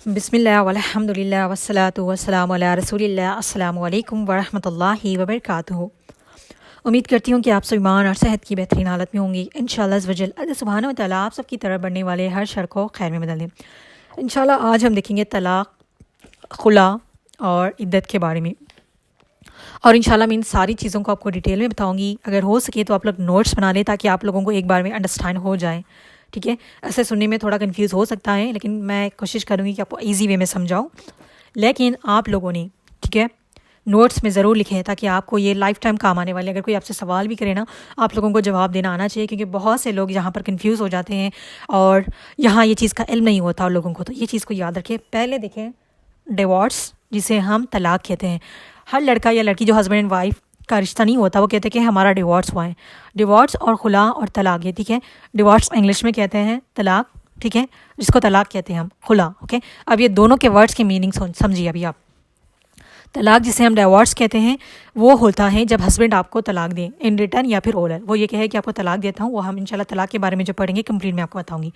बिस्मिल्लाह वल्हम्दुलिल्लाह वस्सलातु वस्सलामु अला रसूलिल्लाह अस्सलामु अलैकुम वरहमतुल्लाहि वबरकातुहू। उम्मीद करती हूँ कि आप सब ईमान और सेहत की बेहतरीन हालत में होंगी। इंशाअल्लाह अज़्ज़ वजल अल्लाह सुब्हानहू व तआला आप सबकी तरफ बढ़ने वाले हर शर को खैर में बदल दें। इंशाअल्लाह आज हम देखेंगे तलाक, खुला और इद्दत के बारे में, और इंशाल्लाह मैं इन सारी चीज़ों को आपको डिटेल में बताऊंगी। अगर हो सके तो आप लोग नोट्स बना लें ताकि आप लोगों को एक बार में अंडरस्टैंड हो जाए। ठीक है, ऐसे सुनने में थोड़ा कंफ्यूज हो सकता है, लेकिन मैं कोशिश करूँगी कि आपको ईजी वे में समझाऊँ। लेकिन आप लोगों ने, ठीक है, नोट्स में ज़रूर लिखें ताकि आपको ये लाइफ टाइम काम आने वाले। अगर कोई आपसे सवाल भी करे ना, आप लोगों को जवाब देना आना चाहिए, क्योंकि बहुत से लोग यहाँ पर कंफ्यूज हो जाते हैं और यहाँ ये चीज़ का इल्म नहीं होता और लोगों को। तो ये चीज़ को याद रखें। पहले देखें डिवोर्स, जिसे हम तलाक कहते हैं। हर लड़का या लड़की जो हस्बैंड एंड वाइफ का रिश्ता नहीं होता वो कहते हैं कि हमारा डिवोर्स हुआ है। डिवोर्स और खुला और तलाक, ये ठीक है। डिवोर्स इंग्लिश में कहते हैं तलाक, ठीक है, जिसको तलाक कहते हैं हम खुला। ओके, अब ये दोनों के वर्ड्स की मीनिंग समझिए अभी आप। तलाक जिसे हम डिवोर्स कहते हैं वो होता है जब हस्बैंड आपको तलाक दें इन रिटर्न या फिर ओरल। वो ये कहे कि आपको तलाक देता हूँ, वो हम इंशाल्लाह तलाक के बारे में जो पढ़ेंगे कंप्लीट में आपको बताऊंगी।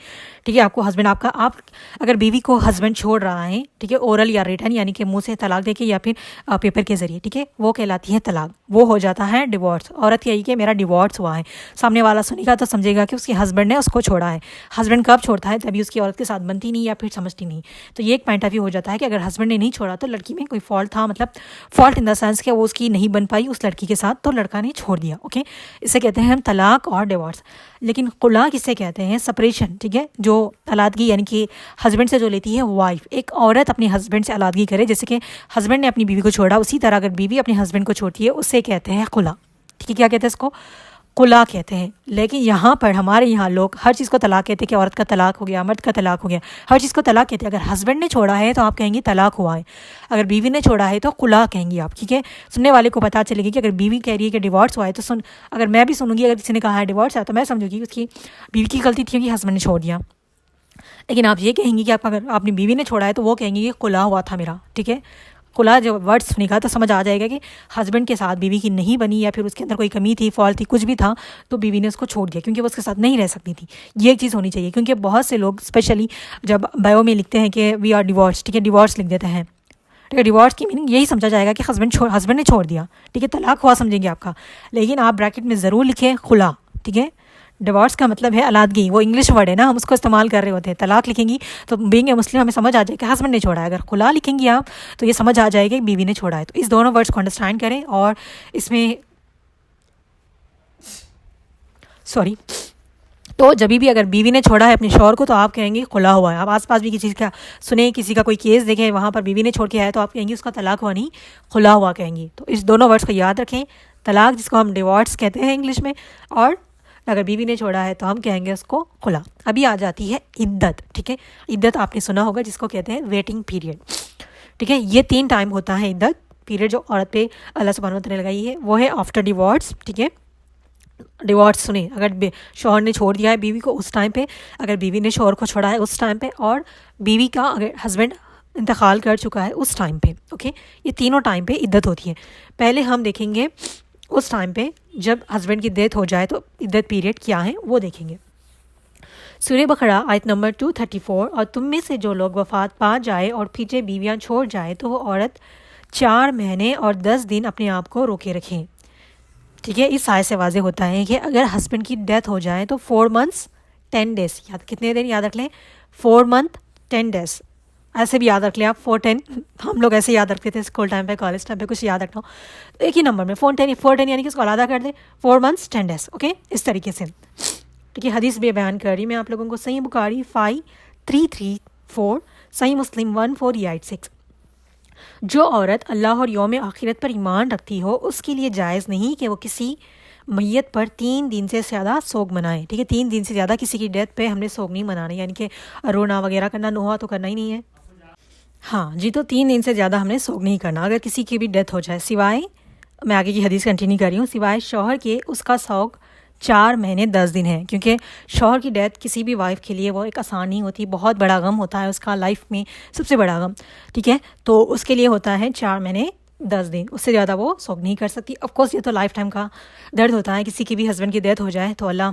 ठीक है, आपको हस्बैंड आपका, आप अगर बीवी को हस्बैंड छोड़ रहा है, ठीक है, ओरल या रिटर्न यानी कि मुंह से तलाक देके या फिर पेपर के जरिए, ठीक है, वो कहलाती है तलाक। वो हो जाता है डिवोर्स। औरत कहेगी कि मेरा डिवोर्स हुआ है, सामने वाला सुनेगा तो समझेगा कि उसके हस्बैंड ने उसको छोड़ा है। हस्बैंड कब छोड़ता है? तभी उसकी औरत के साथ बनती नहीं या फिर समझती नहीं। तो ये एक पॉइंट ऑफ व्यू हो जाता है कि अगर हस्बैंड ने नहीं छोड़ा तो लड़की में कोई फॉल्ट था, मतलब फॉल्ट इन द सेंस कि वो उसकी नहीं बन पाई उस लड़की के साथ, तो लड़का ने छोड़ दिया। ओके, इसे कहते हैं हम तलाक और डिवोर्स। लेकिन खुला किसे कहते हैं? सेपरेशन। ठीक है, जो अलादगी यानी कि हस्बैंड से जो लेती है वाइफ, एक औरत अपने हस्बैंड से अलादगी करे, जैसे कि हस्बैंड ने अपनी बीवी को छोड़ा, उसी तरह अगर बीवी अपने हस्बैंड को छोड़ती है उससे कहते हैं खुला। ठीक है, क्या कहते हैं इसको? खुला कहते हैं। लेकिन यहाँ पर हमारे यहाँ लोग हर चीज़ को तलाक कहते हैं कि औरत का तलाक हो गया, मर्द का तलाक हो गया, हर चीज़ को तलाक कहते हैं। अगर हस्बैंड ने छोड़ा है तो आप कहेंगे तलाक हुआ है, अगर बीवी ने छोड़ा है तो खुला कहेंगी आप। ठीक है, सुनने वाले को पता चलेगी कि अगर बीवी कह रही है कि डिवोर्स हुआ है तो अगर मैं भी सुनूंगी, अगर किसी ने कहा है डिवोर्स है तो मैं समझूंगी उसकी बीवी की गलती थी कि हस्बैंड ने छोड़ दिया। लेकिन आप ये कहेंगी कि आप अगर अपनी बीवी ने छोड़ा है तो वो कहेंगी कि खुला हुआ था मेरा। ठीक है, खुला जब वर्ड सुनेगा तो समझ आ जाएगा कि हस्बैंड के साथ बीवी की नहीं बनी या फिर उसके अंदर कोई कमी थी, फॉल्ट थी, कुछ भी था, तो बीवी ने उसको छोड़ दिया क्योंकि वो उसके साथ नहीं रह सकती थी। ये एक चीज़ होनी चाहिए, क्योंकि बहुत से लोग स्पेशली जब बायो में लिखते हैं कि वी आर डिवोर्स, ठीक है, डिवोर्स लिख देते हैं। ठीक है, डिवोर्स की मीनिंग यही समझा जाएगा कि हस्बैंड ने छोड़ दिया, ठीक है, तलाक हुआ समझेंगे आपका। लेकिन आप ब्रैकेट में ज़रूर लिखें खुला। ठीक है, डिवोर्स का मतलब है अलादगी, वो इंग्लिश वर्ड है ना, हम उसको इस्तेमाल कर रहे होते हैं। तलाक लिखेंगी तो बीइंग ए मुस्लिम हमें समझ आ जाए कि हस्बैंड ने छोड़ा है। अगर खुला लिखेंगी आप तो ये समझ आ जाएगा कि बीवी ने छोड़ा है। तो इस दोनों वर्ड्स को अंडरस्टैंड करें। और इसमें सॉरी, तो जब भी अगर बीवी ने छोड़ा है अपने शौहर को तो आप कहेंगे खुला हुआ है। आप आसपास भी किसी का सुने, किसी का कोई केस देखें वहाँ पर बीवी ने छोड़ के आया तो आप कहेंगे उसका तलाक हुआ नहीं, खुला हुआ कहेंगी। तो इस दोनों वर्ड्स को याद रखें। तलाक जिसको हम डिवोर्स कहते हैं इंग्लिश में, और अगर बीवी ने छोड़ा है तो हम कहेंगे उसको खुला। अभी आ जाती है इद्दत। ठीक है, इद्दत आपने सुना होगा जिसको कहते हैं वेटिंग पीरियड। ठीक है, ये 3 टाइम होता है इद्दत पीरियड जो औरत पे अल्लाह सुब्हानहू व तआला ने लगाई है। वो है आफ्टर डिवोर्स। ठीक है, डिवोर्स सुने, अगर शौहर ने छोड़ दिया है बीवी को उस टाइम पे, अगर बीवी ने शौहर को छोड़ा है उस टाइम पे, और बीवी का अगर हस्बैंड इंतकाल कर चुका है उस टाइम पे। ओके, ये तीनों टाइम पे इद्दत होती है। पहले हम देखेंगे उस टाइम पे जब हस्बैंड की डेथ हो जाए तो इद्दत पीरियड क्या है वो देखेंगे। सूरह बकरा आयत नंबर 234, और तुम में से जो लोग वफात पा जाए और पीछे बीवियां छोड़ जाए तो वो औरत 4 महीने और 10 दिन अपने आप को रोके रखें। ठीक है, इस आयत से वाज़े होता है कि अगर हस्बैंड की डेथ हो जाए तो 4 मंथ्स 10 डेज, याद कितने दिन याद रख लें? 4 मंथ 10 डेज, ऐसे भी याद रख लें आप। 410 हम लोग ऐसे याद रखते थे स्कूल टाइम पे, कॉलेज टाइम पे, कुछ याद रखना हो तो एक ही नंबर में 410 यानी कि उसको आलादा कर दें, 4 मंथ्स 10 डेज। ओके, इस तरीके से। ठीक है, हदीस भी बयान कर रही मैं आप लोगों को। सही बुखारी 5334, सही मुस्लिम 1486। जो औरत अल्लाह और यौम आखिरत पर ईमान रखती हो उसके लिए जायज़ नहीं कि वो किसी मैयत पर 3 दिन से ज़्यादा सोग मनाए। ठीक है, 3 दिन से ज़्यादा किसी की डेथ पे हमने सोग नहीं मनाना, यानी कि रोना वगैरह करना, नोहा तो करना ही नहीं है। हाँ जी, तो 3 दिन से ज़्यादा हमने सोग नहीं करना अगर किसी की भी डेथ हो जाए, सिवाय, मैं आगे की हदीस कंटिन्यू कर रही हूँ, सिवाय शौहर के, उसका सोग 4 महीने 10 दिन है। क्योंकि शौहर की डेथ किसी भी वाइफ के लिए वो एक आसान नहीं होती, बहुत बड़ा गम होता है उसका, लाइफ में सबसे बड़ा गम। ठीक है, तो उसके लिए होता है 4 महीने 10 दिन, उससे ज़्यादा वो सोग नहीं कर सकती। ऑफकोर्स ये तो लाइफ टाइम का दर्द होता है, किसी की भी हस्बैंड की डेथ हो जाए तो अल्लाह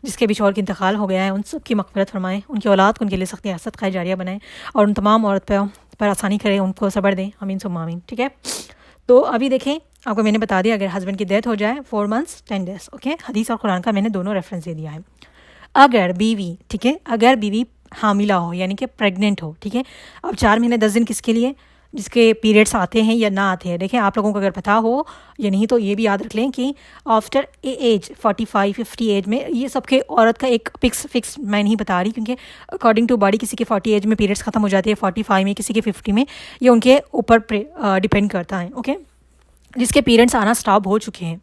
जिसके भी शौहर का इंतकाल हो गया है, उन सब की मग़फ़िरत फरमाएँ, उनकी औलाद को उनके लिए सख्त हसत खैर जारिया बनाएँ और उन तमाम औरत पर आसानी करें, उनको सब्र दें। आमीन सुम्मा आमीन। ठीक है, तो अभी देखें, आपको मैंने बता दिया अगर हस्बैंड की डेथ हो जाए 4 months 10 days। ओके, हदीस और कुरान का मैंने दोनों रेफरेंस दे दिया है। अगर बीवी, ठीक है, अगर बीवी हामिला हो यानी कि प्रेग्नेंट हो, ठीक है, अब 4 महीने 10 दिन किसके लिए? जिसके पीरियड्स आते हैं या ना आते हैं। देखें, आप लोगों को अगर पता हो या नहीं तो ये भी याद रख लें कि आफ्टर एज 45-50 एज में, ये सबके औरत का एक फिक्स मैं नहीं बता रही, क्योंकि अकॉर्डिंग टू बॉडी किसी के 40 एज में पीरियड्स ख़त्म हो जाते हैं, 45 में, किसी के 50 में, ये उनके ऊपर डिपेंड करता है। ओके, जिसके पीरियड्स आना स्टॉप हो चुके हैं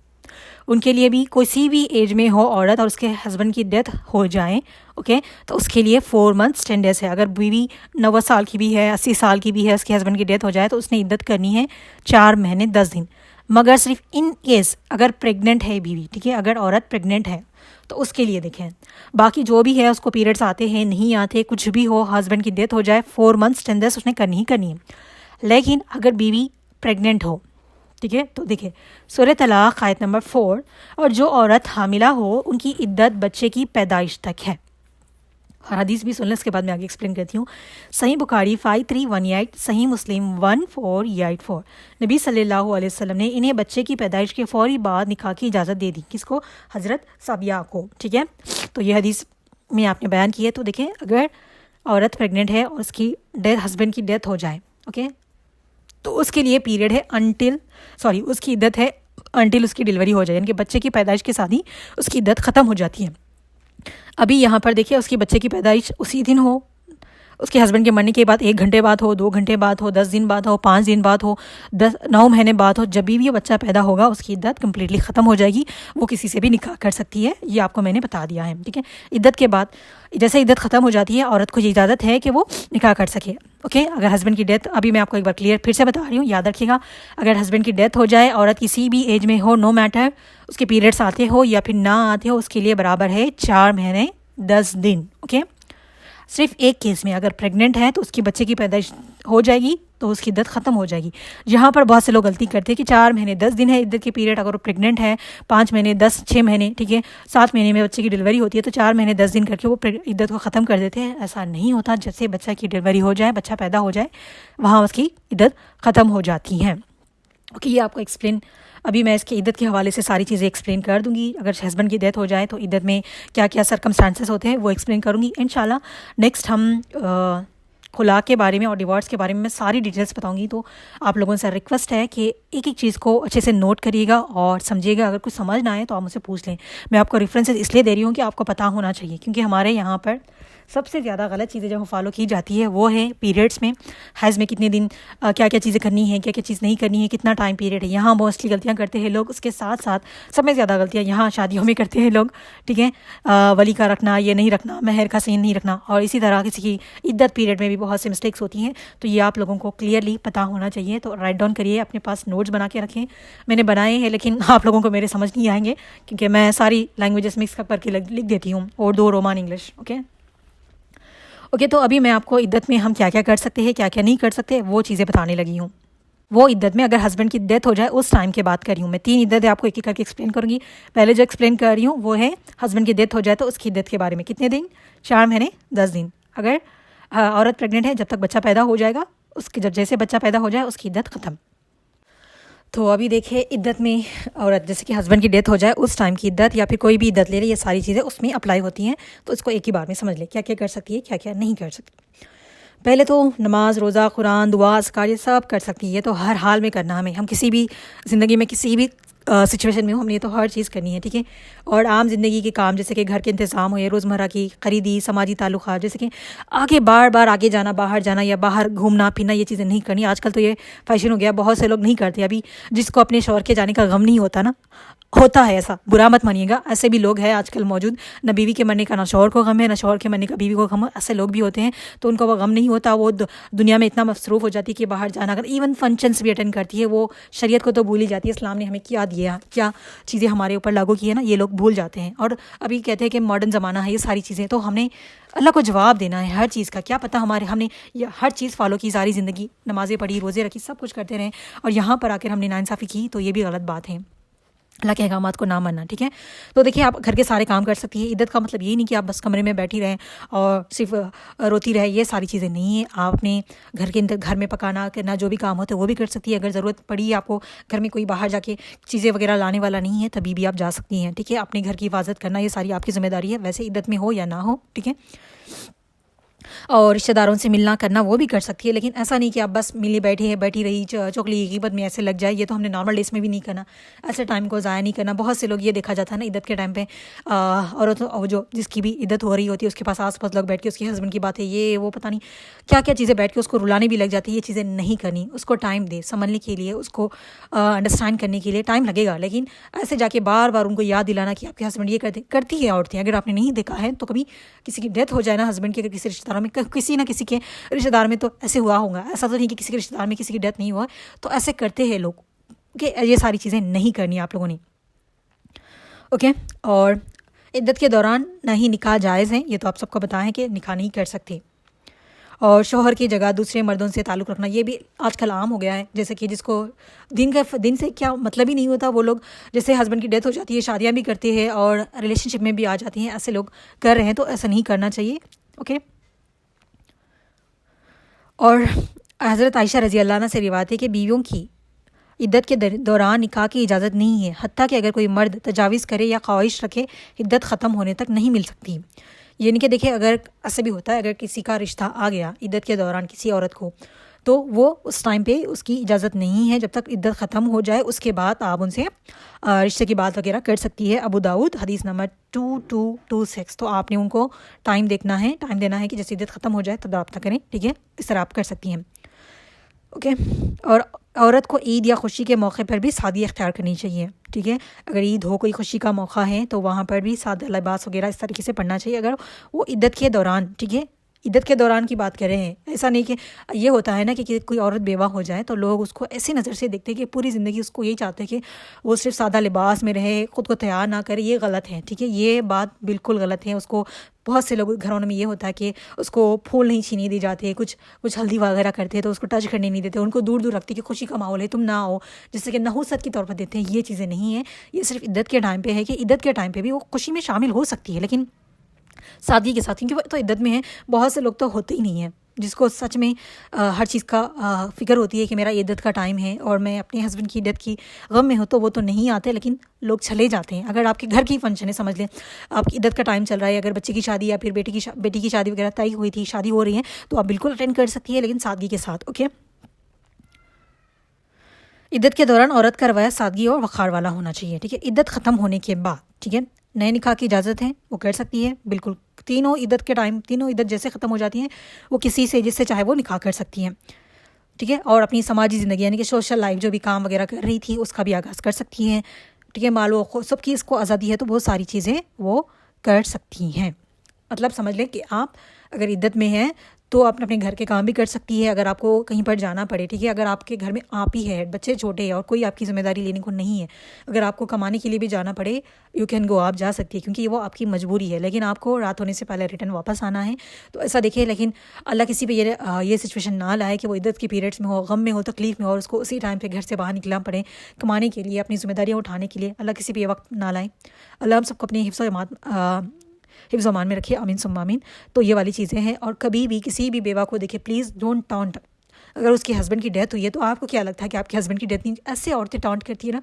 उनके लिए भी, कोई सी भी एज में हो औरत और उसके हस्बैंड की डेथ हो जाए, ओके, तो उसके लिए 4 months 10 days है। अगर बीवी 90 साल की भी है, 80 साल की भी है, उसके हस्बैंड की डेथ हो जाए तो उसने इद्दत करनी है 4 महीने 10 दिन। मगर सिर्फ इन केस अगर प्रेग्नेंट है बीवी, ठीक है, अगर औरत प्रेग्नेंट है तो उसके लिए देखें। बाकी जो भी है, उसको पीरियड्स आते हैं नहीं आते, कुछ भी हो, हस्बैंड की डेथ हो जाए 4 months 10 days उसने करनी ही करनी है। लेकिन अगर बीवी प्रेग्नेंट हो, ठीक है, तो देखिए सूरह तलाक़ आयत नंबर 4, और जो औरत हामिला हो उनकी इद्दत बच्चे की पैदाइश तक है। और हदीस भी सुन लें, इसके बाद मैं आगे एक्सप्लेन करती हूँ। सही बुखारी 5318, सही मुस्लिम 1484। नबी सल्लल्लाहु अलैहि वसल्लम ने इन्हें बच्चे की पैदाइश के फ़ौरी बाद निकाह की इजाज़त दे दी। किसको? हज़रत साबिया को। ठीक है, तो ये हदीस में आपने बयान की है। तो देखें, अगर औरत प्रेग्नेंट है और उसकी हस्बैंड की डेथ हो जाए, ओके, तो उसके लिए पीरियड है उसकी इद्दत है अंटिल उसकी डिलीवरी हो जाए, यानी कि बच्चे की पैदाइश के साथ ही उसकी इद्दत ख़त्म हो जाती है। अभी यहाँ पर देखिए, उसकी बच्चे की पैदाइश उसी दिन हो, उसके हस्बैंड के मरने के बाद 1 घंटे बाद हो, 2 घंटे बाद हो, 10 दिन बाद हो, 5 दिन बाद हो, 9 महीने बाद हो, जब भी ये बच्चा पैदा होगा उसकी इद्दत कम्प्लीटली ख़त्म हो जाएगी। वो किसी से भी निकाह कर सकती है, ये आपको मैंने बता दिया है। ठीक है, इद्दत के बाद जैसे इद्दत ख़त्म हो जाती है, औरत को ये इजाज़त है कि वो निकाह कर सके। ओके, अगर हस्बैंड की डेथ, अभी मैं आपको एक बार क्लियर फिर से बता रही हूँ, याद रखिएगा, अगर हस्बैंड की डेथ हो जाए, औरत किसी भी एज में हो, नो मैटर उसके पीरियड्स आते हो या फिर ना आते हो, उसके लिए बराबर है 4 महीने 10 दिन। ओके, सिर्फ एक केस में अगर प्रेग्नेंट है तो उसकी बच्चे की पैदाइश हो जाएगी तो उसकी इद्दत ख़त्म हो जाएगी। यहाँ पर बहुत से लोग गलती करते हैं कि 4 महीने 10 दिन है इद्दत की पीरियड, अगर वो प्रेग्नेंट है 5 महीने 6 महीने, ठीक है, 7 महीने में बच्चे की डिलीवरी होती है तो 4 महीने 10 दिन करके वो इद्दत को ख़त्म कर देते हैं। ऐसा नहीं होता, जैसे बच्चा की डिलीवरी हो जाए, बच्चा पैदा हो जाए, वहाँ उसकी इद्दत ख़त्म हो जाती है। ओके, ये आपको एक्सप्लेन, अभी मैं इसकी इद्दत के हवाले से सारी चीज़ें एक्सप्लेन कर दूंगी। अगर हस्बैंड की डेथ हो जाए तो इद्दत में क्या क्या सर्कमस्टांसेस होते हैं वो एक्सप्लेन करूंगी इंशाल्लाह। नेक्स्ट हम खुला के बारे में और डिवोर्स के बारे में मैं सारी डिटेल्स बताऊंगी। तो आप लोगों से रिक्वेस्ट है कि एक एक चीज़ को अच्छे से नोट करिएगा और समझिएगा। अगर कुछ समझ ना आए तो आप मुझसे पूछ लें। मैं आपको रेफरेंसेस इसलिए दे रही हूँ कि आपको पता होना चाहिए, क्योंकि हमारे यहाँ पर सबसे ज़्यादा गलत चीज़ें जो फॉलो की जाती है वो है पीरियड्स में, हैज़ में कितने दिन क्या क्या चीज़ें करनी है, क्या क्या चीज़ नहीं करनी है, कितना टाइम पीरियड है, यहाँ मोस्टली गलतियाँ करते हैं लोग। उसके साथ साथ सब में ज़्यादा गलतियाँ यहाँ शादियों में करते हैं लोग। ठीक है, वली का रखना, ये नहीं रखना, महर का सीन नहीं रखना, और इसी तरह किसी की इद्दत पीरियड में भी बहुत सी मिस्टेक्स होती हैं। तो ये आप लोगों को क्लियरली पता होना चाहिए। तो राइट डाउन करिए, अपने पास नोट्स बना के रखें। मैंने बनाए हैं लेकिन आप लोगों को मेरे समझ नहीं आएंगे, क्योंकि मैं सारी लैंग्वेजेस मिक्स करके लिख देती हूँ, उर्दू, रोमान, इंग्लिश। ओके, तो अभी मैं आपको इद्दत में हम क्या क्या कर सकते हैं, क्या क्या नहीं कर सकते, वो चीज़ें बताने लगी हूँ। वो इद्दत में अगर हस्बैंड की डेथ हो जाए उस टाइम के बात कर रही हूँ मैं। 3 इद्दत आपको एक एक करके एक्सप्लेन करूँगी। पहले जो एक्सप्लेन कर रही हूँ वो है हस्बैंड की डेथ हो जाए तो उसकी इद्दत के बारे में। कितने दिन? 4 महीने 10 दिन। अगर औरत प्रेग्नेंट है, जब तक बच्चा पैदा हो जाएगा, उसके जब जैसे बच्चा पैदा हो जाए उसकी इद्दत ख़त्म। तो अभी देखिए, इद्दत में औरत जैसे कि हस्बैंड की डेथ हो जाए उस टाइम की इद्दत या फिर कोई भी इद्दत ले रही, ये सारी चीज़ें उसमें अप्लाई होती हैं। तो इसको एक ही बार में समझ ले, क्या क्या कर सकती है, क्या क्या नहीं कर सकती। पहले तो नमाज, रोज़ा, कुरान, दुआ, अस्कार, ये सब कर सकती है। तो हर हाल में करना हमें, हम किसी भी ज़िंदगी में किसी भी सिचुएशन में हो, हमने तो हर चीज़ करनी है। ठीक है, और आम ज़िंदगी के काम जैसे कि घर के इंतज़ाम हो या रोज़मर्रा की खरीदी, समाजी ताल्लुक़ात, जैसे कि आगे बार बार आगे जाना, बाहर जाना या बाहर घूमना फिरना, ये चीज़ें नहीं करनी। आजकल तो ये फैशन हो गया, बहुत से लोग नहीं करते। अभी जिसको अपने शौहर के जाने का गम नहीं होता ना, होता है ऐसा, बुरा मत मानिएगा, ऐसे भी लोग हैं आजकल मौजूद। न बीवी के मरने का ना शौहर को गम है, ना शौहर के मरने का बीवी को गम है, ऐसे लोग भी होते हैं। तो उनको वो गम नहीं होता, वो दुनिया में इतना मसरूफ़ हो जाती है कि बाहर जाना, अगर इवन फंक्शंस भी अटेंड करती है, वो शरीयत को तो भूल ही जाती है। इस्लाम ने हमें क्या दिया, क्या चीज़ें हमारे ऊपर लागू की है ना, ये लोग भूल जाते हैं। और अभी कहते हैं कि मॉडर्न ज़माना है, ये सारी चीज़ें, तो हमने अल्लाह को जवाब देना है हर चीज़ का। क्या पता हमने ये हर चीज़ फॉलो की सारी ज़िंदगी, नमाज़ें पढ़ी, रोज़े रखी, सब कुछ करते रहें, और यहाँ पर आकर हमने नाइंसाफ़ी की, तो ये भी गलत बात है। अल्लाह के अहकामात को ना मानना, ठीक है। तो देखिए आप घर के सारे काम कर सकती है। इद्दत का मतलब ये नहीं कि आप बस कमरे में बैठी रहें और सिर्फ रोती रहे, ये सारी चीज़ें नहीं है। आप अपने घर के अंदर घर में पकाना करना जो भी काम होता है वो भी कर सकती है। अगर ज़रूरत पड़ी आपको, घर में कोई बाहर जाके चीज़ें वगैरह लाने वाला नहीं है, तभी भी आप जा सकती हैं, ठीक है। अपने घर की हिफाजत करना ये सारी आपकी ज़िम्मेदारी है, वैसे इद्दत में हो या ना हो, ठीक है। और रिश्तेदारों से मिलना करना वो भी कर सकती है, लेकिन ऐसा नहीं कि आप बस मिली बैठी रही चौकली गिबत में ऐसे लग जाए। ये तो हमने नॉर्मल डेज में भी नहीं करना, ऐसे टाइम को ज़ाया नहीं करना। बहुत से लोग ये देखा जाता है ना इद्दत के टाइम पे और जो जिसकी भी इद्दत हो रही होती है उसके पास आस पास लोग बैठ के उसके हस्बैंड की बातें ये वो पता नहीं क्या क्या चीज़ें बैठ के उसको रुलाने भी लग जाती है। ये चीज़ें नहीं करनी, उसको टाइम दे समझने के लिए, उसको अंडरस्टैंड करने के लिए टाइम लगेगा, लेकिन ऐसे जाके बार बार उनको याद दिलाना कि आपके हस्बैंड ये करती है औरतें। अगर आपने नहीं देखा है तो कभी किसी की डेथ हो जाए ना हस्बैंड की, अगर किसी रिश्तेदारों में किसी ना किसी के रिश्तेदार में तो ऐसे हुआ होगा, ऐसा तो नहीं कि किसी के रिश्तेदार में किसी की डेथ नहीं हुआ, तो ऐसे करते हैं लोग कि ये सारी चीज़ें नहीं करनी आप लोगों ने, ओके। और इद्दत के दौरान ना ही निकाह जायज़ है, ये तो आप सबको पता है कि निकाह नहीं कर सकते। और शौहर की जगह दूसरे मर्दों से ताल्लुक़ रखना ये भी आजकल आम हो गया है। जैसे कि जिसको दिन से क्या मतलब ही नहीं होता, वो लोग जैसे हस्बैंड की डेथ हो जाती है शादियां भी करते हैं और रिलेशनशिप में भी आ जाती हैं, ऐसे लोग कर रहे हैं, तो ऐसा नहीं करना चाहिए, ओके। और हज़रत आयशा रज़ी अल्लाह अन्हा से रिवायत है कि बीवियों की इद्दत के दौरान निकाह की इजाज़त नहीं है, हत्ता कि अगर कोई मर्द तजावीज़ करे या ख्वाहिश रखे इद्दत ख़त्म होने तक नहीं मिल सकती। यानी कि देखिए अगर ऐसे भी होता है, अगर किसी का रिश्ता आ गया इद्दत के दौरान किसी औरत को, तो वो उस टाइम पे उसकी इजाज़त नहीं है, जब तक इद्दत ख़त्म हो जाए उसके बाद आप उनसे रिश्ते की बात वगैरह कर सकती है। अबू दाऊद हदीस नंबर 2226। तो आपने उनको टाइम देना है कि जैसे इद्दत ख़त्म हो जाए तब रब्ता करें, ठीक है। इस तरह आप कर सकती हैं, ओके। और औरत को ईद या खुशी के मौके पर भी सादगी अख्तियार करनी चाहिए, ठीक है। अगर ईद हो, कोई खुशी का मौका है, तो वहाँ पर भी सादा लिबास वगैरह इस तरीके से पढ़ना चाहिए, अगर वो इद्दत के दौरान, ठीक है। इद्दत के दौरान की बात कर रहे हैं, ऐसा नहीं कि ये होता है ना कि कोई औरत बेवा हो जाए तो लोग उसको ऐसी नज़र से देखते हैं कि पूरी ज़िंदगी उसको यही चाहते हैं कि वो सिर्फ सादा लिबास में रहे, ख़ुद को तैयार ना करे। ये गलत है, ठीक है, ये बात बिल्कुल गलत है। उसको बहुत से लोग घरों में ये होता है कि उसको फूल नहीं छीने दी जाते, कुछ हल्दी वगैरह करते हैं तो उसको टच करने नहीं देते, उनको दूर दूर रखते कि खुशी का माहौल है तुम ना आओ, जिससे कि नहुसत के तौर पर देते हैं। ये चीज़ें नहीं है, ये सिर्फ इद्दत के टाइम पे है कि इद्दत के टाइम पे भी वो खुशी में शामिल हो सकती है, लेकिन सादगी के साथ, क्योंकि वो तो इद्दत में है। बहुत से लोग तो होते ही नहीं है जिसको सच में हर चीज़ का फ़िक्र होती है कि मेरा इद्दत का टाइम है और मैं अपने हस्बैंड की डेथ की गम में हो, तो वो तो नहीं आते, लेकिन लोग चले जाते हैं। अगर आपके घर की फंक्शन है, समझ लें आपकी इद्दत का टाइम चल रहा है, अगर बच्चे की शादी या फिर बेटी की शादी वगैरह तय हुई थी, शादी हो रही है, तो आप बिल्कुल अटेंड कर सकती है, लेकिन सादगी के साथ, ओके। इद्दत के दौरान औरत का रवैया सादगी और वक़ार वाला होना चाहिए, ठीक है। इद्दत ख़त्म होने के बाद, ठीक है, नए निकाह की इजाज़त है, वो कर सकती है बिल्कुल। तीनों इद्दत जैसे ख़त्म हो जाती हैं, वो किसी से जिससे चाहे वो निकाह कर सकती हैं, ठीक है। और अपनी समाजी ज़िंदगी यानी कि सोशल लाइफ जो भी काम वगैरह कर रही थी उसका भी आगाज़ कर सकती हैं, ठीक है। मालो सबकी इसको आज़ादी है तो बहुत सारी चीज़ें वो कर सकती हैं। मतलब समझ लें कि आप अगर इद्दत में हैं तो आप अपने घर के काम भी कर सकती है, अगर आपको कहीं पर जाना पड़े, ठीक है। अगर आपके घर में आप ही है, बच्चे छोटे हैं और कोई आपकी ज़िम्मेदारी लेने को नहीं है, अगर आपको कमाने के लिए भी जाना पड़े, यू कैन गो, आप जा सकती है, क्योंकि वो आपकी मजबूरी है, लेकिन आपको रात होने से पहले रिटर्न वापस आना है। तो ऐसा देखिए, लेकिन अल्लाह किसी पे ये सिचुएशन ना लाए कि वो इद्दत की पीरियड्स में हो, गम में हो, तकलीफ़ में हो और उसको उसी टाइम पर घर से बाहर निकलना पड़े कमाने के लिए, अपनी ज़िम्मेदारियाँ उठाने के लिए। अल्लाह किसी पे ये वक्त ना लाए। अल्लाह हम सबको अपनी हिफ्ज़ अमान में रखिए, आमीन सुम्मा आमीन। तो ये वाली चीज़ें हैं। और कभी भी किसी भी बेवा को देखिए, प्लीज़ डोंट टॉन्ट। अगर उसके हस्बैंड की डेथ हुई है तो आपको क्या लगता है कि आपके हस्बैंड की डेथ नहीं, ऐसे औरतें टॉन्ट करती है ना।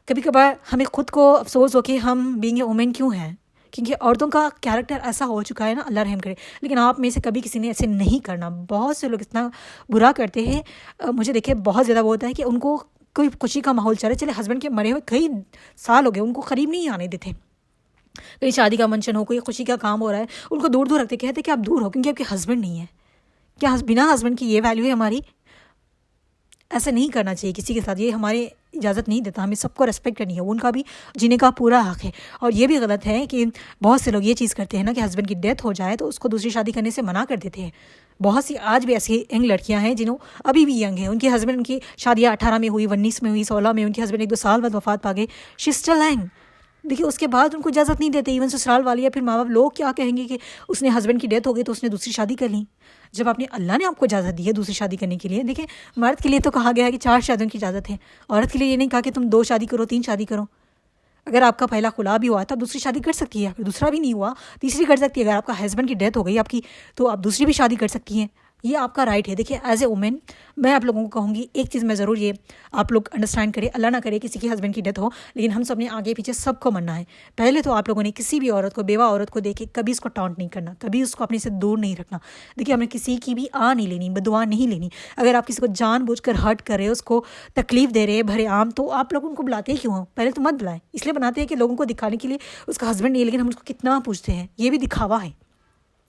कभी कभार हमें खुद को अफसोस हो कि हम बीइंग ए वुमेन क्यों हैं, क्योंकि औरतों का कैरेक्टर ऐसा हो चुका है ना, अल्लाह रहम करे। लेकिन आप में से कभी किसी ने ऐसे नहीं करना। बहुत से लोग इतना बुरा करते हैं, मुझे देखिए बहुत ज़्यादा वो होता है कि उनको कोई खुशी का माहौल चले हस्बैंड के मरे हुए कई साल हो गए, उनको करीब नहीं आने देते। कहीं शादी का फंक्शन हो, कोई खुशी का काम हो रहा है, उनको दूर दूर रखते, कहते कि आप दूर हो क्योंकि आपके हस्बैंड नहीं है। क्या बिना हस्बैंड की ये वैल्यू है हमारी? ऐसा नहीं करना चाहिए किसी के साथ, ये हमारी इजाज़त नहीं देता। हमें सबको रेस्पेक्ट करनी है, उनका भी जीने का पूरा हक़ है। और ये भी गलत है कि बहुत से लोग ये चीज़ करते हैं ना कि हस्बैंड की डेथ हो जाए तो उसको दूसरी शादी करने से मना कर देते हैं। बहुत सी आज भी ऐसी यंग लड़कियां हैं जिन्हों अभी भी यंग हैं, उनके हस्बैंड, उनकी शादियाँ 18 में हुई, 19 में हुई, 16 में, उनके हस्बैंड 1-2 साल बाद वफात पा गए, शी स्टिल यंग। देखिए उसके बाद उनको इजाज़त नहीं देते, इवन ससुराल वाले या फिर माँ बाप, लोग क्या कहेंगे कि उसने हस्बैंड की डेथ हो गई तो उसने दूसरी शादी कर ली। जब आपने अल्लाह ने आपको इजाज़त दी है दूसरी शादी करने के लिए। देखिए मर्द के लिए तो कहा गया है कि 4 शादियों की इजाज़त है, औरत के लिए ये नहीं कहा कि तुम 2 शादी करो, 3 शादी करो। अगर आपका पहला खुला भी हुआ तो आप दूसरी शादी कर सकती है, अगर दूसरा भी नहीं हुआ तीसरी कर सकती है। अगर आपका हस्बैंड की डेथ हो गई आपकी तो आप दूसरी भी शादी कर सकती हैं, ये आपका राइट है। देखिए एज ए वुमेन मैं आप लोगों को कहूँगी एक चीज़ मैं ज़रूर ये आप लोग अंडरस्टैंड करें, अल्लाह ना करे किसी के हस्बैंड की डेथ हो, लेकिन हम सब ने आगे पीछे सबको मरना है। पहले तो आप लोगों ने किसी भी औरत को, बेवा औरत को देखे कभी उसको टॉन्ट नहीं करना, कभी उसको अपने से दूर नहीं रखना। देखिए हमें किसी की भी नहीं लेनी, बदुआ नहीं लेनी। अगर आप किसी को जानबूझकर हर्ट कर रहे हो, उसको तकलीफ दे रहे हैं भरे आम, तो आप लोग उनको बुलाते ही क्यों हो? पहले तो मत बुलाएं। इसलिए बनाते हैं कि लोगों को दिखाने के लिए उसका हस्बैंड नहीं है, लेकिन हम उसको कितना पूछते हैं, ये भी दिखावा है,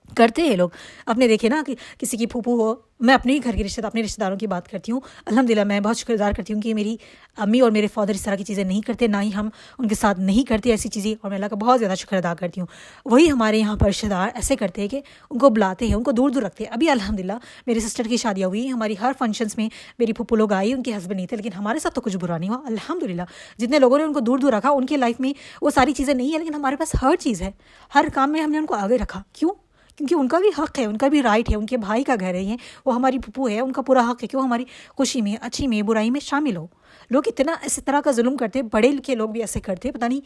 करते हैं लोग। अपने देखे ना कि किसी की फूफू हो, मैं अपने ही घर के अपने रिश्तेदारों की बात करती हूँ। अल्हम्दुलिल्लाह मैं बहुत शुक्रगुजार करती हूँ कि मेरी अम्मी और मेरे फादर इस तरह की चीज़ें नहीं करते, ना ही हम उनके साथ नहीं करते ऐसी चीज़ें, और मैं अल्लाह का बहुत ज़्यादा शुक्र अदा करती हूँ। वही हमारे यहाँ पर रिश्तेदार ऐसे करते हैं कि उनको बुलाते हैं, उनको दूर दूर रखते हैं। अभी अल्हम्दुलिल्लाह मेरी सिस्टर की शादियाँ हुई, हमारी हर फंक्शंस में मेरी फूफू लोग आई, उनके हस्बैंड नहीं थे, लेकिन हमारे साथ तो कुछ बुरा नहीं हुआ अल्हम्दुलिल्लाह। जितने लोगों ने उनको दूर दूर रखा उनकी लाइफ में वो सारी चीज़ें नहीं है, लेकिन हमारे पास हर चीज़ है, हर काम में हमने उनको आगे रखा। क्यों? क्योंकि उनका भी हक़ है, उनका भी राइट है, उनके भाई का घर है ये, वो हमारी फूफू है, उनका पूरा हक़ है कि वो हमारी खुशी में, अच्छी में, बुराई में शामिल हो। लोग इतना इस तरह का जुल्म करते हैं, बड़े लिखे लोग भी ऐसे करते हैं, पता नहीं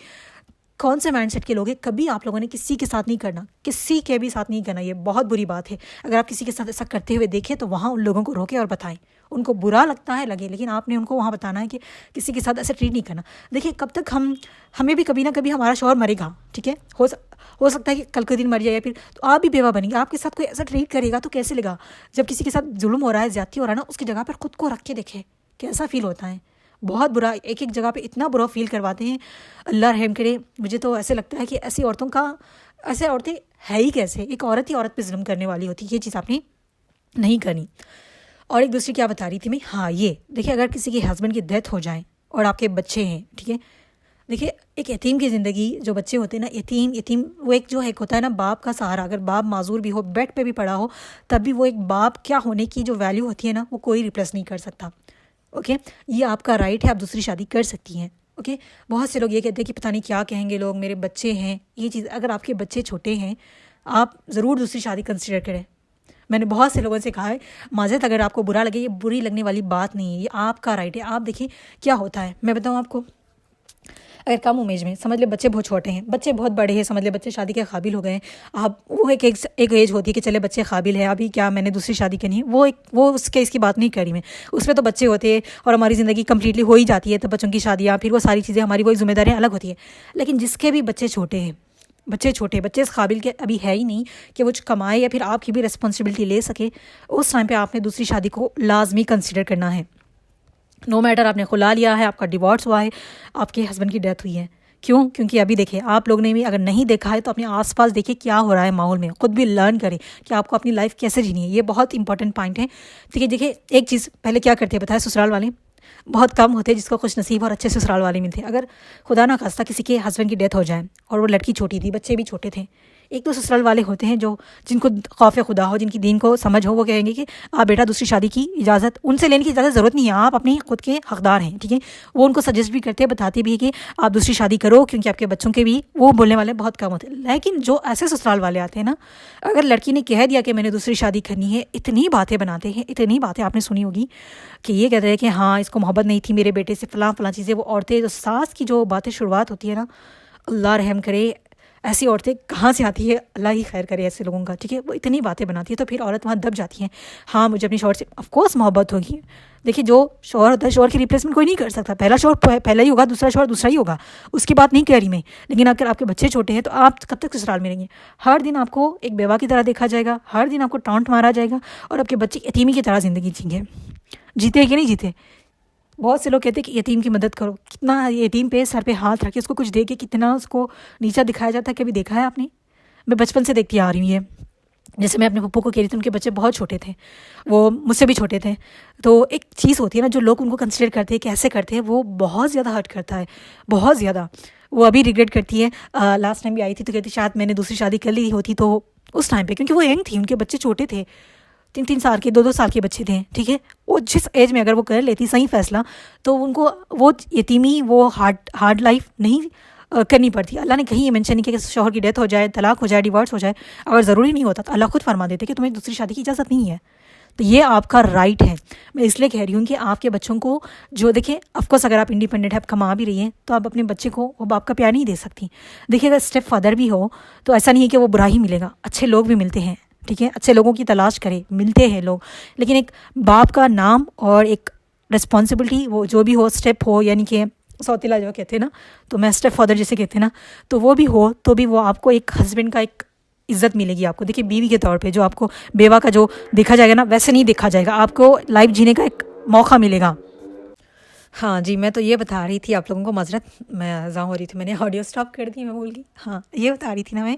कौन से माइंडसेट के लोग हैं। कभी आप लोगों ने किसी के साथ नहीं करना, किसी के भी साथ नहीं करना, ये बहुत बुरी बात है। अगर आप किसी के साथ ऐसा करते हुए देखें तो वहाँ उन लोगों को रोकें और बताएं। उनको बुरा लगता है लगे, लेकिन आपने उनको वहाँ बताना है कि किसी के साथ ऐसे ट्रीट नहीं करना। देखिए कब तक हमें भी कभी ना कभी हमारा शौहर मरेगा, ठीक है, हो सकता है कि कल के दिन मर जाए, या फिर तो आप भी बेवा बनेंगे। आपके साथ कोई ऐसा ट्रीट करेगा तो कैसे लगा? जब किसी के साथ जुल्म हो रहा है, ज्यादती हो रहा है ना, उसकी जगह पर खुद को रख के देखे कैसा फील होता है। बहुत बुरा, एक एक जगह पे इतना बुरा फील करवाते हैं, अल्लाह रहम करे। मुझे तो ऐसे लगता है कि ऐसी औरतें है ही कैसे? एक औरत ही औरत पे जुल्म करने वाली होती है, ये चीज़ आपने नहीं करनी। और एक दूसरी क्या बता रही थी मैं, हाँ ये देखिए, अगर किसी के हस्बैंड की डेथ हो जाए और आपके बच्चे हैं, ठीक है, देखिए एक यतीम की ज़िंदगी, जो बच्चे होते हैं ना, यतीम वो एक जो एक होता है ना बाप का सहारा। अगर बाप माजूर भी हो, बेड पे भी पड़ा हो, तब भी वो एक बाप क्या होने की जो वैल्यू होती है ना, वो कोई रिप्लेस नहीं कर सकता। ओके, ये आपका राइट है, आप दूसरी शादी कर सकती हैं। ओके, बहुत से लोग ये कहते हैं कि पता नहीं क्या कहेंगे लोग, मेरे बच्चे हैं, ये चीज़। अगर आपके बच्चे छोटे हैं आप ज़रूर दूसरी शादी कंसिडर करें। मैंने बहुत से लोगों से कहा है, माज़रत अगर आपको बुरा लगे, ये बुरी लगने वाली बात नहीं है, ये आपका राइट है। आप देखिए क्या होता है, मैं बताऊँ आपको। अगर कम उमेज में, समझ ले बच्चे बहुत छोटे हैं, बच्चे बहुत बड़े हैं, समझ ले बच्चे शादी के काबिल हो गए हैं, आप वो एक एज होती है कि चले बच्चे काबिल है, अभी क्या मैंने दूसरी शादी करनी है, वो उसके इसकी बात नहीं करी मैं। उसमें तो बच्चे होते हैं और हमारी ज़िंदगी कंप्लीटली हो ही जाती है, तो बच्चों की शादियाँ, फिर वो सारी चीज़ें, हमारी वही जिम्मेदारियाँ अलग होती है। लेकिन जिसके भी बच्चे छोटे हैं, बच्चे इस काबिल के अभी है ही नहीं कि वो कमाए या फिर आपकी भी रिस्पॉन्सिबिलिटी ले सके, उस टाइम पे आपने दूसरी शादी को लाजमी कंसिडर करना है। नो मैटर आपने खुला लिया है, आपका डिवोर्स हुआ है, आपके हस्बैंड की डेथ हुई है, क्यों? क्योंकि अभी देखिए, आप लोग ने भी अगर नहीं देखा है तो अपने आसपास देखिए क्या हो रहा है माहौल में, खुद भी लर्न करें कि आपको अपनी लाइफ कैसे जीनी है। ये बहुत इंपॉर्टेंट पॉइंट है। ठीक है, देखिए एक चीज़ पहले क्या करते हैं बताया, ससुराल वाले बहुत कम होते हैं जिसको खुश नसीब और अच्छे ससुराल वाले मिलते हैं। अगर खुदा ना खास्ता किसी के हस्बैंड की डेथ हो जाए और वो लड़की छोटी थी, बच्चे भी छोटे थे, एक तो ससुराल वाले होते हैं जो जिनको खौफ खुदा हो, जिनकी दीन को समझ हो, वो कहेंगे कि आप बेटा दूसरी शादी की इजाज़त उनसे लेने की इजाज़त ज़रूरत नहीं है, आप अपनी खुद के हकदार हैं। ठीक है, वो उनको सजेस्ट भी करते हैं, बताते भी है कि आप दूसरी शादी करो, क्योंकि आपके बच्चों के भी वो बोलने वाले बहुत कम होते हैं। लेकिन जो ऐसे ससुराल वाले आते हैं ना, अगर लड़की ने कह दिया कि मैंने दूसरी शादी करनी है, इतनी बातें बनाते हैं, इतनी बातें आपने सुनी होगी कि ये कहते हैं कि हाँ इसको मोहब्बत नहीं थी मेरे बेटे से, फलां फलां चीज़ें। वो औरतें जो सास की जो बातें शुरुआत होती है ना, अल्लाह रहम करे, ऐसी औरतें कहाँ से आती है, अल्लाह ही खैर करे ऐसे लोगों का। ठीक है, वो इतनी बातें बनाती है तो फिर औरत वहाँ दब जाती है। हाँ मुझे अपनी शौहर से ऑफकोर्स मोहब्बत होगी। देखिए जो शौहर होता है, शौहर की रिप्लेसमेंट कोई नहीं कर सकता। पहला शौहर पहला ही होगा, दूसरा शौहर दूसरा ही होगा, उसकी बात नहीं कह रही मैं। लेकिन अगर आपके बच्चे छोटे हैं तो आप कब तक ससुराल में रहेंगे? हर दिन आपको एक बेवा की तरह देखा जाएगा, हर दिन आपको टांट मारा जाएगा, और आपके बच्चे यतीमी की तरह ज़िंदगी जीएंगे। जीते कि नहीं जीते? बहुत से लोग कहते हैं कि यतीम की मदद करो, कितना यतीम पे सर पे हाथ रखे उसको कुछ दे के कितना उसको नीचा दिखाया जाता है, कभी देखा है आपने? मैं बचपन से देखती आ रही हूँ ये। जैसे मैं अपने पप्पू को कह रही थी, उनके बच्चे बहुत छोटे थे, वो मुझसे भी छोटे थे। तो एक चीज़ होती है ना, जो लोग उनको कंसिडर करते हैं, कैसे करते हैं, वो बहुत ज़्यादा हर्ट करता है, बहुत ज़्यादा। वो अभी रिग्रेट करती है। लास्ट टाइम भी आई थी तो कहती शायद मैंने दूसरी शादी कर ली होती तो उस टाइम पे, क्योंकि वो यंग थी, उनके बच्चे छोटे थे, 3-3 साल के, 2-2 साल के बच्चे थे। ठीक है, वो जिस एज में अगर वो कर लेती सही फैसला, तो उनको वो यतीमी, वो हार्ड लाइफ नहीं करनी पड़ती। अल्लाह ने कहीं ये मेंशन नहीं किया कि शौहर की डेथ हो जाए, तलाक हो जाए, डिवोर्स हो जाए। अगर ज़रूरी नहीं होता तो अल्लाह खुद फरमा देते कि तुम्हें दूसरी शादी की इजाज़त नहीं है। तो ये आपका राइट है। मैं इसलिए कह रही हूँ कि आपके बच्चों को जो देखें, ऑफकोर्स अगर आप इंडिपेंडेंट है, आप कमा भी रही हैं, तो आप अपने बच्चे को वो बाप का प्यार नहीं दे सकती। देखिए अगर स्टेप फादर भी हो तो ऐसा नहीं है कि वो बुरा ही मिलेगा, अच्छे लोग भी मिलते हैं, ठीक है, अच्छे लोगों की तलाश करें, मिलते हैं लोग, लेकिन एक बाप का नाम और एक रिस्पॉन्सिबिलिटी वो जो भी हो, स्टेप हो, यानी कि सौतेला जो कहते हैं ना, तो मैं स्टेप फादर जैसे कहते हैं ना, तो वो भी हो तो भी वो आपको एक हस्बैंड का एक इज्जत मिलेगी आपको। देखिए बीवी के तौर पे जो आपको बेवा का जो देखा जाएगा ना, वैसे नहीं देखा जाएगा, आपको लाइफ जीने का एक मौका मिलेगा। हाँ जी, मैं तो ये बता रही थी आप लोगों को, माज़रत मैं अज़ां हो रही थी, मैंने ऑडियो स्टॉप कर दी, मैं भूल गई। हाँ, ये बता रही थी ना मैं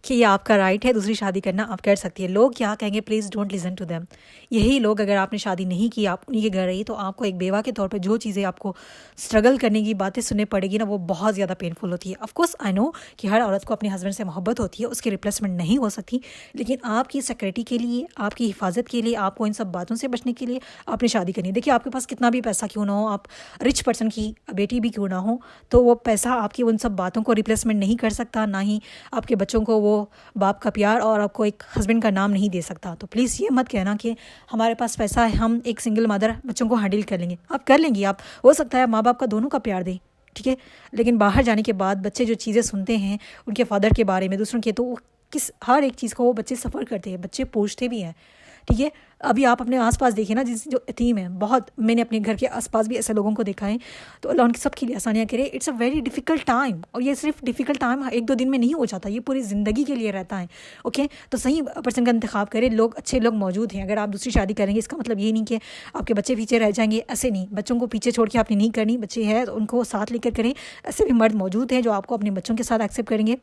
कि ये आपका राइट है, दूसरी शादी करना आप कर सकती है। लोग क्या कहेंगे, please don't listen to them. यही लोग, अगर आपने शादी नहीं की, आप उन्हीं के घर रही, तो आपको एक बेवा के तौर पे जो चीज़ें आपको स्ट्रगल करने की बातें सुननी पड़ेगी ना, वो बहुत ज़्यादा पेनफुल होती है। ऑफकोर्स आई नो कि हर औरत को अपने हस्बैंड से मोहब्बत होती है, उसकी रिप्लेसमेंट नहीं हो सकती, लेकिन आपकी सिक्योरिटी के लिए, आपकी हिफाजत के लिए, आपको इन सब बातों से बचने के लिए आपने शादी करनी है। देखिए आपके पास कितना भी पैसा क्यों ना हो, आप रिच पर्सन की बेटी भी क्यों ना हो, तो वो पैसा आपकी उन सब बातों को रिप्लेसमेंट नहीं कर सकता, ना ही आपके बच्चों को वो बाप का प्यार और आपको एक हस्बैंड का नाम नहीं दे सकता। तो प्लीज़ ये मत कहना कि हमारे पास पैसा है, हम एक सिंगल मदर बच्चों को हैंडल कर लेंगे। आप कर लेंगी, आप हो सकता है माँ बाप का दोनों का प्यार दें, ठीक है, लेकिन बाहर जाने के बाद बच्चे जो चीज़ें सुनते हैं उनके फादर के बारे में, दूसरों के, तो वो किस हर एक चीज़ को वो बच्चे सफ़र करते हैं, बच्चे पूछते भी हैं, ठीक है। अभी आप अपने आसपास देखिए ना, जिस जो यतीम है, बहुत मैंने अपने घर के आसपास भी ऐसे लोगों को देखा है, तो अल्लाह उनके सबके लिए आसानियाँ करे। It's a very difficult time, और ये सिर्फ डिफ़िकल्ट टाइम एक दो दिन में नहीं हो जाता, ये पूरी ज़िंदगी के लिए रहता है। ओके, तो सही पर्सन का इंतखाब करें, लोग अच्छे लोग मौजूद हैं। अगर आप दूसरी शादी करेंगे इसका मतलब ये नहीं कि आपके बच्चे पीछे रह जाएंगे, ऐसे नहीं, बच्चों को पीछे छोड़ के आपने नहीं करनी, बच्चे हैं तो उनको साथ लेकर करें। ऐसे भी मर्द मौजूद हैं जो आपको अपने बच्चों के साथ एक्सेप्ट करेंगे,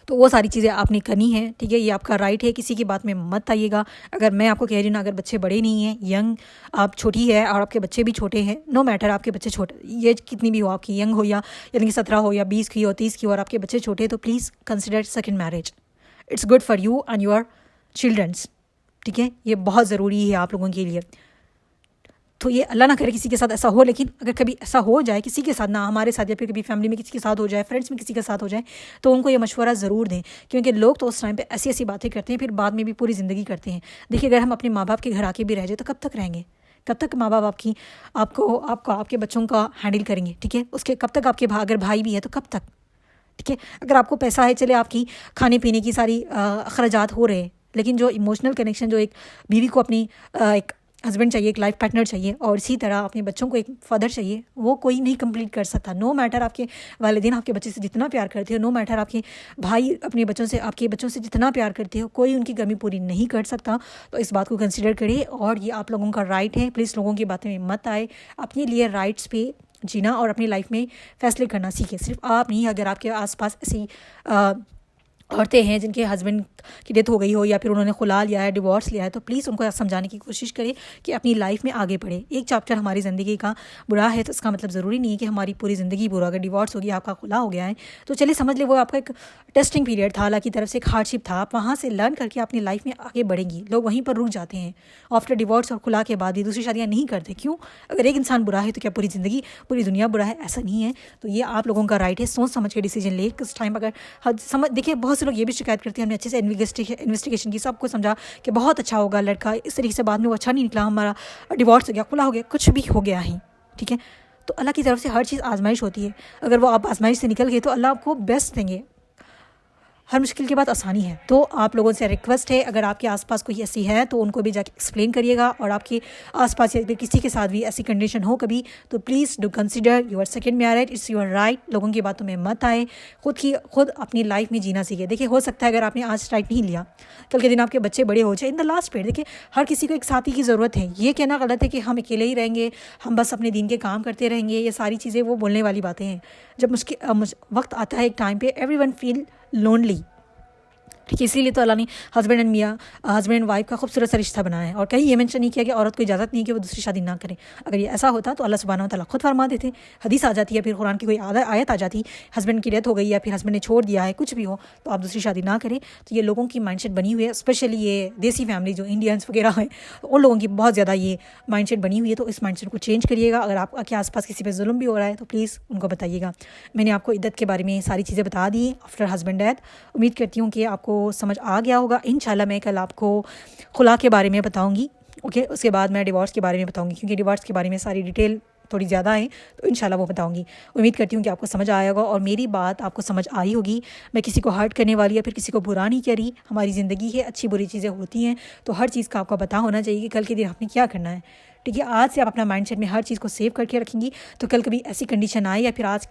तो वो सारी चीज़ें आपने करनी है, ठीक है, ये आपका राइट है, किसी की बात में मत आइएगा। अगर मैं आपको कह रही हूँ ना, अगर बच्चे बड़े नहीं हैं, यंग, आप छोटी है और आपके बच्चे भी छोटे हैं, नो मैटर आपके बच्चे छोटे, ये कितनी भी हो आपकी, यंग हो या यानी कि 17 हो या 20 की हो, 30 की हो, और आपके बच्चे छोटे, तो please consider second marriage. It's good for you and your childrens, ठीक है, ये बहुत ज़रूरी है आप लोगों के लिए। तो ये अल्लाह ना करे किसी के साथ ऐसा हो, लेकिन अगर कभी ऐसा हो जाए किसी के साथ, ना हमारे साथ या फिर कभी फैमिली में किसी के साथ हो जाए, फ्रेंड्स में किसी के साथ हो जाए, तो उनको ये मशवरा ज़रूर दें, क्योंकि लोग तो उस टाइम पे ऐसी ऐसी बातें करते हैं, फिर बाद में भी पूरी ज़िंदगी करते हैं। देखिए अगर हम अपने माँ बाप के घर आके भी रह जाए तो कब तक रहेंगे, कब तक माँ बाप आपको आपके बच्चों का हैंडल करेंगे, ठीक है, उसके कब तक आपके अगर भाई भी है तो कब तक, ठीक है। अगर आपको पैसा है, चले आपकी खाने पीने की सारी अखराजात हो रहे हैं, लेकिन जो इमोशनल कनेक्शन जो एक बीवी को अपनी एक हस्बैंड चाहिए, एक लाइफ पार्टनर चाहिए, और इसी तरह अपने बच्चों को एक फादर चाहिए, वो कोई नहीं कंप्लीट कर सकता। नो मैटर आपके वालिदैन आपके बच्चे से जितना प्यार करते हो, नो मैटर आपके भाई अपने बच्चों से, आपके बच्चों से जितना प्यार करते हो, कोई उनकी कमी पूरी नहीं कर सकता। तो इस बात को कंसिडर करिए, और ये आप लोगों का राइट है, प्लीज़ लोगों की बातें में मत आए, अपने लिए राइट्स पे जीना और अपनी लाइफ में फ़ैसले करना सीखें। सिर्फ आप नहीं, अगर आपके आसपास ऐसी औरतें हैं जिनके हस्बैंड की डेथ हो गई हो या फिर उन्होंने खुला लिया है, डिवोर्स लिया है, तो प्लीज़ उनको समझाने की कोशिश करें कि अपनी लाइफ में आगे बढ़े। एक चैप्टर हमारी ज़िंदगी का बुरा है तो इसका मतलब ज़रूरी नहीं है कि हमारी पूरी ज़िंदगी बुरा। अगर डिवोर्स हो गया, आपका खुला हो गया है, तो चलिए समझ ले वो आपका एक टेस्टिंग पीरियड था, अल्लाह की तरफ से एक हार्डशिप था, आप वहाँ से लर्न करके अपनी लाइफ में आगे बढ़ेंगी। लोग वहीं पर रुक जाते हैं, आफ्टर डिवोर्स और खुला के बाद भी दूसरी शादियाँ नहीं करते। क्यों? अगर एक इंसान बुरा है तो क्या पूरी ज़िंदगी, पूरी दुनिया बुरा है? ऐसा नहीं है। तो ये आप लोगों का राइट है, सोच समझ के डिसीजन ले। किस टाइम अगर समझ, देखिए बहुत से लोग ये भी शिकायत करते हैं हमने अच्छे से इन्वेस्टिगेशन की, सबको समझा कि बहुत अच्छा होगा लड़का, इस तरीके से बाद में वो अच्छा नहीं निकला, हमारा डिवोर्स हो गया, खुला हो गया, कुछ भी हो गया है, ठीक है। तो अल्लाह की तरफ से हर चीज़ आजमाइश होती है, अगर वो आप आजमाइश से निकल गए तो अल्लाह आपको बेस्ट देंगे। हर मुश्किल के बाद आसानी है। तो आप लोगों से रिक्वेस्ट है, अगर आपके आसपास कोई ऐसी है तो उनको भी जाके एक्सप्लेन करिएगा, और आपके आसपास या फिर किसी के साथ भी ऐसी कंडीशन हो कभी, तो please do consider your second marriage, it's your right. लोगों की बातों में मत आए, खुद अपनी लाइफ में जीना सीखे। देखिए हो सकता है अगर आपने आज राइट नहीं लिया, कल के दिन आपके बच्चे बड़े हो जाए, इन द लास्ट पीरियड देखिए हर किसी को एक साथी की ज़रूरत है। ये कहना गलत है कि हम अकेले ही रहेंगे, हम बस अपने दिन के काम करते रहेंगे, ये सारी चीज़ें वो बोलने वाली बातें हैं। जब मुश्किल वक्त आता है एक टाइम पे, एवरीवन फील लोनली, ठीक है। इसीलिए तो अल्लाह ने हस्बैंड एंड वाइफ का खूबसूरत सा रिश्ता बनाया है, और कहीं ये मेंशन नहीं किया कि औरत को इजाज़त नहीं है कि वो दूसरी शादी ना करे। अगर ये ऐसा होता तो अल्लाह सुब्हानहू व तआला खुद फरमा देते, हदीस आ जाती है, फिर कुरान की कोई आयत आ जाती, हस्बैंड की डेथ हो गई या फिर हस्बैंड ने छोड़ दिया है, कुछ भी हो, तो आप दूसरी शादी ना करें। तो ये लोगों की माइंडसेट बनी हुई है, स्पेशली ये देसी फैमिली जो इंडियंस वगैरह हैं, तो उन लोगों की बहुत ज़्यादा ये माइंडसेट बनी हुई है। तो इस माइंडसेट को चेंज करिएगा। अगर आपके आसपास किसी पर जुल्म भी हो रहा है तो प्लीज़ उनको बताइएगा। मैंने आपको इद्दत के बारे में सारी चीज़ें बता दी आफ्टर हस्बैंड डेथ। उम्मीद करती हूँ कि आपको समझ आ गया होगा। इंशाल्लाह मैं कल आपको खुला के बारे में बताऊंगी ओके, उसके बाद मैं डिवोर्स के बारे में बताऊँगी, क्योंकि डिवोर्स के बारे में सारी डिटेल थोड़ी ज़्यादा है, तो इंशाल्लाह वो बताऊँगी। उम्मीद करती हूँ कि आपको समझ आया होगा और मेरी बात आपको समझ आई होगी। मैं किसी को हर्ट करने वाली या फिर किसी को बुरा नहीं करी। हमारी ज़िंदगी है, अच्छी बुरी चीज़ें होती हैं, तो हर चीज़ का आपको पता होना चाहिए कि कल के दिन आपने क्या करना है। ठीक है, आज से आप अपना माइंडसेट में हर चीज़ को सेव करके रखेंगी, तो कल कभी ऐसी कंडीशन आए या फिर आज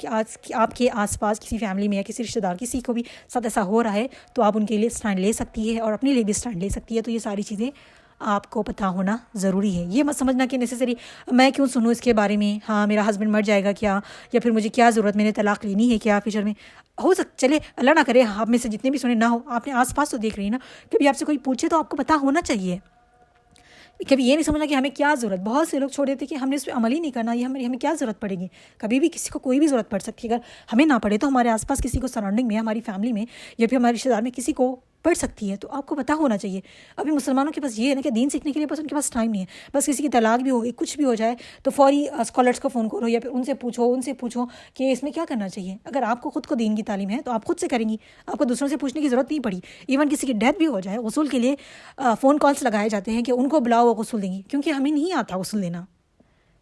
आपके आसपास किसी फैमिली में या किसी रिश्तेदार किसी को भी साथ ऐसा हो रहा है, तो आप उनके लिए स्टैंड ले सकती है और अपने लिए भी स्टैंड ले सकती है। तो ये सारी चीज़ें आपको पता होना ज़रूरी है। ये मत समझना कि नेसेसरी मैं क्यों सुनूँ इसके बारे में, हाँ मेरा हस्बैंड मर जाएगा क्या, या फिर मुझे क्या ज़रूरत, मैंने तलाक लेनी है क्या फ्यूचर में। हो चले अल्लाह ना करे आप में से जितने भी सुने ना हो, आपने आसपास तो देख रही है ना, कभी आपसे कोई पूछे तो आपको पता होना चाहिए। कभी ये नहीं समझना कि हमें क्या ज़रूरत, बहुत से लोग छोड़ देते कि हमने इस पर अमल ही नहीं करना, ये हमें क्या ज़रूरत पड़ेगी। कभी भी किसी को कोई भी ज़रूरत पड़ सकती है, अगर हमें ना पड़े तो हमारे आसपास किसी को सराउंडिंग में, हमारी फैमिली में या फिर हमारे रिश्तेदार में किसी को पढ़ सकती है, तो आपको पता होना चाहिए। अभी मुसलमानों के पास ये है ना कि दीन सीखने के लिए बस उनके पास टाइम नहीं है। बस किसी की तलाक भी हो गई, कुछ भी हो जाए तो फौरी स्कॉलर्स को फ़ोन करो या फिर उनसे पूछो कि इसमें क्या करना चाहिए। अगर आपको खुद को दीन की तालीम है तो आप खुद से करेंगी, आपको दूसरों से पूछने की ज़रूरत नहीं पड़ी। इवन किसी की डेथ भी हो जाए, गसूल के लिए फ़ोन कॉल्स लगाए जाते हैं कि उनको बुलाओ, वो गसूल देंगी, क्योंकि हमें नहीं आता गसूल देना।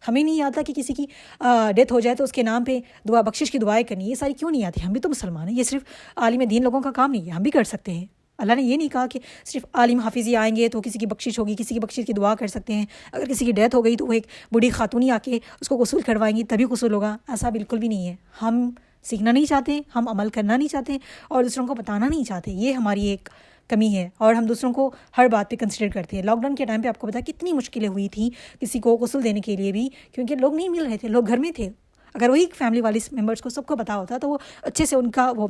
हमें नहीं आता कि किसी की डेथ हो जाए तो उसके नाम पे दुआ बख्शिश की दुआएं करनी, ये सारी क्यों नहीं आती। हम भी तो मुसलमान हैं, ये सिर्फ आलिम दीन लोगों का काम नहीं है, हम भी कर सकते हैं। अल्लाह ने ये नहीं कहा कि सिर्फ आलिम हाफिज़ आएंगे तो किसी की बख्शिश होगी, किसी की बख्शिश की दुआ कर सकते हैं। अगर किसी की डेथ हो गई तो वो एक बूढ़ी खातूनी आके उसको गसूल करवाएंगी तभी गसूल होगा, ऐसा बिल्कुल भी नहीं है। हम सीखना नहीं चाहते, हम अमल करना नहीं चाहते और दूसरों को बताना नहीं चाहते, ये हमारी एक कमी है। और हम दूसरों को हर बात पे कंसिडर करते हैं। लॉकडाउन के टाइम पे आपको पता कितनी मुश्किलें हुई थी किसी को गसूल देने के लिए भी, क्योंकि लोग नहीं मिल रहे थे, लोग घर में थे। अगर वही फैमिली वाले मेम्बर्स को सबको पता होता तो वो अच्छे से उनका वो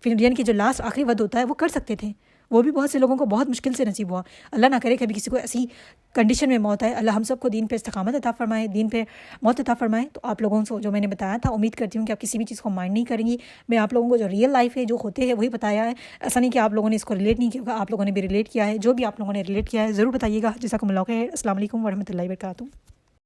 फिर की जो लास्ट आखिरी वद होता है वो कर सकते थे। वो भी बहुत से लोगों को बहुत मुश्किल से नसीब हुआ। अल्लाह ना करे कभी किसी को ऐसी कंडीशन में मौत आए। अल्लाह हम सबको दीन पे इस्तकामत अता फरमाए, दीन पे मौत अता फरमाए। तो आप लोगों से जो मैंने बताया था, उम्मीद करती हूँ कि आप किसी भी चीज़ को माइंड नहीं करेंगी। मैं आप लोगों को जो रियल लाइफ है, जो होते हैं वही बताया है। ऐसा नहीं कि आप लोगों ने इसको रिलेट नहीं किया, आप लोगों ने भी रिलेट किया है। जो भी आप लोगों ने रिलेट किया है ज़रूर बताइएगा। जैसा को मिला है। अस्सलाम वालेकुम वरहमतुल्लाहि वबरकातुहू।